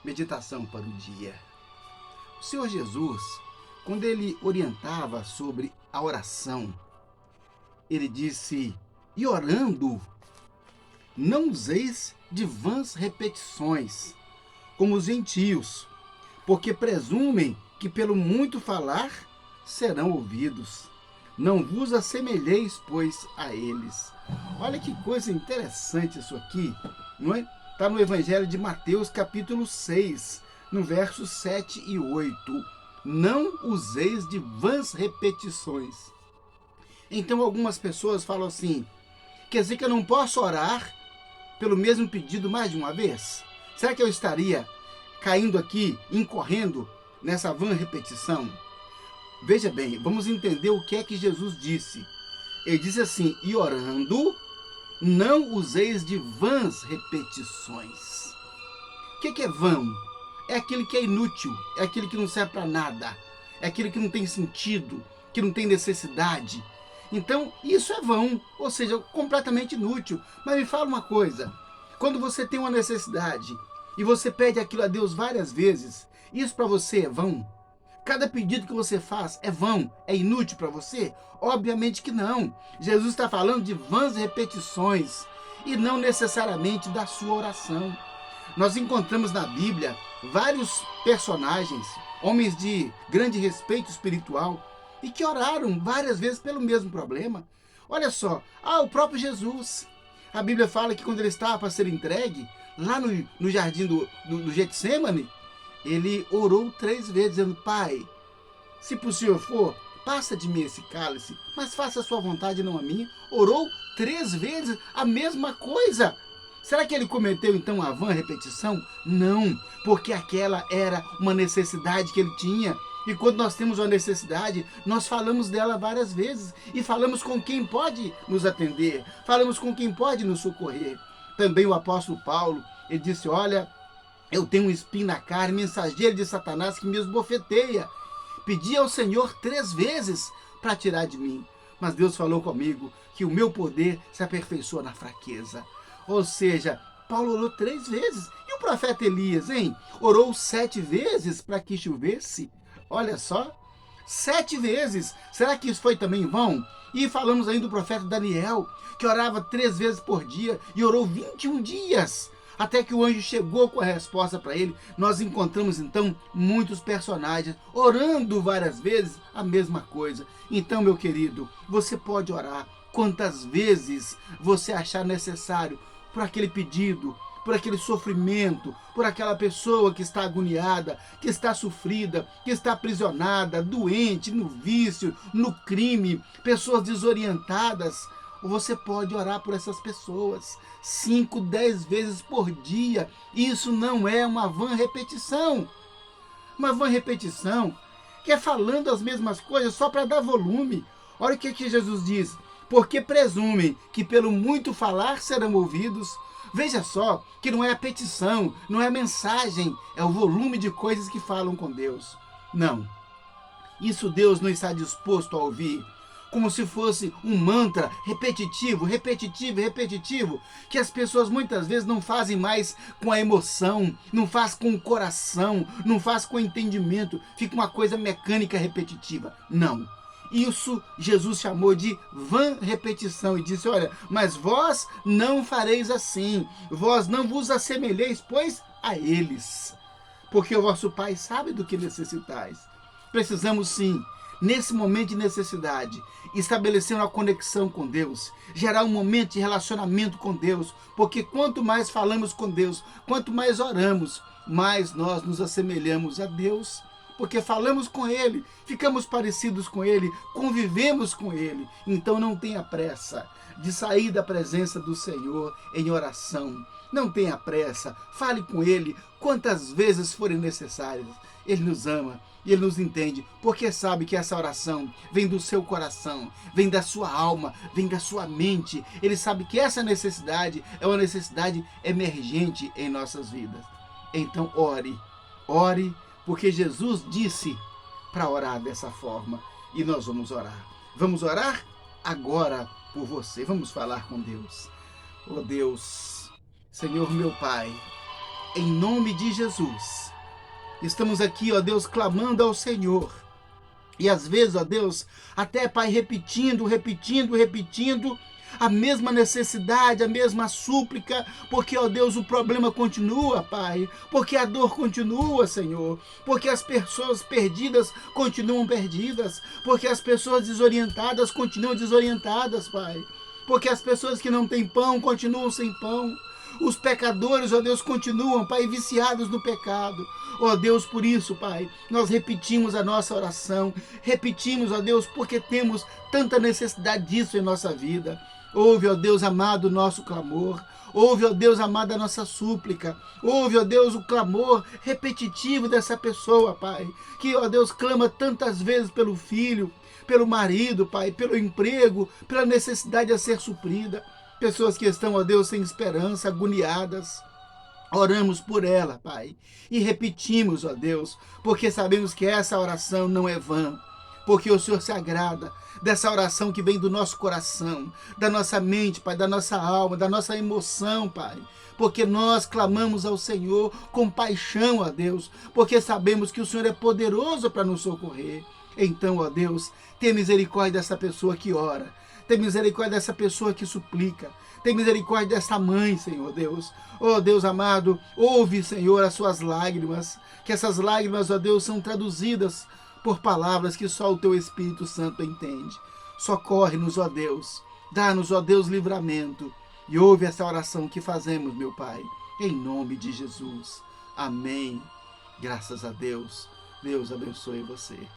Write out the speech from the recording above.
Meditação para o dia. O Senhor Jesus, quando ele orientava sobre a oração, ele disse: e orando, não useis de vãs repetições, como os gentios, porque presumem que pelo muito falar serão ouvidos. Não vos assemelheis, pois, a eles. Olha que coisa interessante isso aqui, não é? Está no Evangelho de Mateus, capítulo 6, no versos 7 e 8. Não useis de vãs repetições. Então algumas pessoas falam assim: quer dizer que eu não posso orar pelo mesmo pedido mais de uma vez? Será que eu estaria caindo aqui, incorrendo nessa vã repetição? Veja bem, vamos entender o que é que Jesus disse. Ele disse assim: e orando, não useis de vãs repetições. O que é vão? É aquele que é inútil, é aquele que não serve para nada, é aquele que não tem sentido, que não tem necessidade. Então, isso é vão, ou seja, completamente inútil. Mas me fala uma coisa: quando você tem uma necessidade e você pede aquilo a Deus várias vezes, isso para você é vão? Cada pedido que você faz é vão? É inútil para você? Obviamente que não. Jesus está falando de vãs repetições e não necessariamente da sua oração. Nós encontramos na Bíblia vários personagens, homens de grande respeito espiritual, e que oraram várias vezes pelo mesmo problema. Olha só, o próprio Jesus. A Bíblia fala que quando ele estava para ser entregue, lá no jardim do Getsêmani, ele orou 3 vezes, dizendo: Pai, se possível for, passa de mim esse cálice, mas faça a sua vontade, não a minha. Orou 3 vezes a mesma coisa. Será que ele cometeu então a vã repetição? Não, porque aquela era uma necessidade que ele tinha. E quando nós temos uma necessidade, nós falamos dela várias vezes e falamos com quem pode nos atender, falamos com quem pode nos socorrer. Também o apóstolo Paulo, ele disse: olha, eu tenho um espinho na carne, mensageiro de Satanás que me esbofeteia. Pedi ao Senhor 3 vezes para tirar de mim, mas Deus falou comigo que o meu poder se aperfeiçoa na fraqueza. Ou seja, Paulo orou 3 vezes. E o profeta Elias, hein? Orou 7 vezes para que chovesse. Olha só, 7 vezes. Será que isso foi também vão? E falamos ainda do profeta Daniel, que orava 3 vezes por dia e orou 21 dias. Até que o anjo chegou com a resposta para ele. Nós encontramos então muitos personagens orando várias vezes a mesma coisa. Então, meu querido, você pode orar quantas vezes você achar necessário por aquele pedido, por aquele sofrimento, por aquela pessoa que está agoniada, que está sofrida, que está aprisionada, doente, no vício, no crime, pessoas desorientadas. Você pode orar por essas pessoas 5, 10 vezes por dia. Isso não é uma vã repetição. Uma vã repetição que é falando as mesmas coisas só para dar volume. Olha o que Jesus diz: porque presumem que pelo muito falar serão ouvidos. Veja só que não é a petição, não é a mensagem, é o volume de coisas que falam com Deus. Não, isso Deus não está disposto a ouvir. Como se fosse um mantra repetitivo, repetitivo, repetitivo, que as pessoas muitas vezes não fazem mais com a emoção, não faz com o coração, não faz com o entendimento, fica uma coisa mecânica repetitiva. Não. Isso Jesus chamou de vã repetição e disse: olha, mas vós não fareis assim, vós não vos assemelheis, pois, a eles, porque o vosso Pai sabe do que necessitais. Precisamos sim, nesse momento de necessidade, estabelecer uma conexão com Deus, gerar um momento de relacionamento com Deus, porque quanto mais falamos com Deus, quanto mais oramos, mais nós nos assemelhamos a Deus, porque falamos com Ele, ficamos parecidos com Ele, convivemos com Ele. Então não tenha pressa de sair da presença do Senhor em oração. Não tenha pressa, fale com Ele quantas vezes forem necessárias. Ele nos ama e Ele nos entende, porque sabe que essa oração vem do seu coração, vem da sua alma, vem da sua mente. Ele sabe que essa necessidade é uma necessidade emergente em nossas vidas. Então ore, ore, porque Jesus disse para orar dessa forma. E nós vamos orar. Vamos orar agora por você. Vamos falar com Deus. Oh Deus, Senhor meu Pai, em nome de Jesus. Estamos aqui, ó Deus, clamando ao Senhor. E às vezes, ó Deus, até, Pai, repetindo a mesma necessidade, a mesma súplica, porque, ó Deus, o problema continua, Pai, porque a dor continua, Senhor, porque as pessoas perdidas continuam perdidas, porque as pessoas desorientadas continuam desorientadas, Pai, porque as pessoas que não têm pão continuam sem pão. Os pecadores, ó Deus, continuam, Pai, viciados no pecado. Ó Deus, por isso, Pai, nós repetimos a nossa oração, repetimos, ó Deus, porque temos tanta necessidade disso em nossa vida. Ouve, ó Deus amado, o nosso clamor. Ouve, ó Deus amado, a nossa súplica. Ouve, ó Deus, o clamor repetitivo dessa pessoa, Pai, que, ó Deus, clama tantas vezes pelo filho, pelo marido, Pai, pelo emprego, pela necessidade a ser suprida. Pessoas que estão, ó Deus, sem esperança, agoniadas. Oramos por ela, Pai, e repetimos, ó Deus, porque sabemos que essa oração não é vã, porque o Senhor se agrada dessa oração que vem do nosso coração, da nossa mente, Pai, da nossa alma, da nossa emoção, Pai, porque nós clamamos ao Senhor com paixão, ó Deus, porque sabemos que o Senhor é poderoso para nos socorrer. Então, ó Deus, tenha misericórdia dessa pessoa que ora, tem misericórdia dessa pessoa que suplica. Tem misericórdia dessa mãe, Senhor Deus. Oh Deus amado, ouve, Senhor, as suas lágrimas. Que essas lágrimas, ó Deus, são traduzidas por palavras que só o Teu Espírito Santo entende. Socorre-nos, ó Deus. Dá-nos, ó Deus, livramento. E ouve essa oração que fazemos, meu Pai. Em nome de Jesus. Amém. Graças a Deus. Deus abençoe você.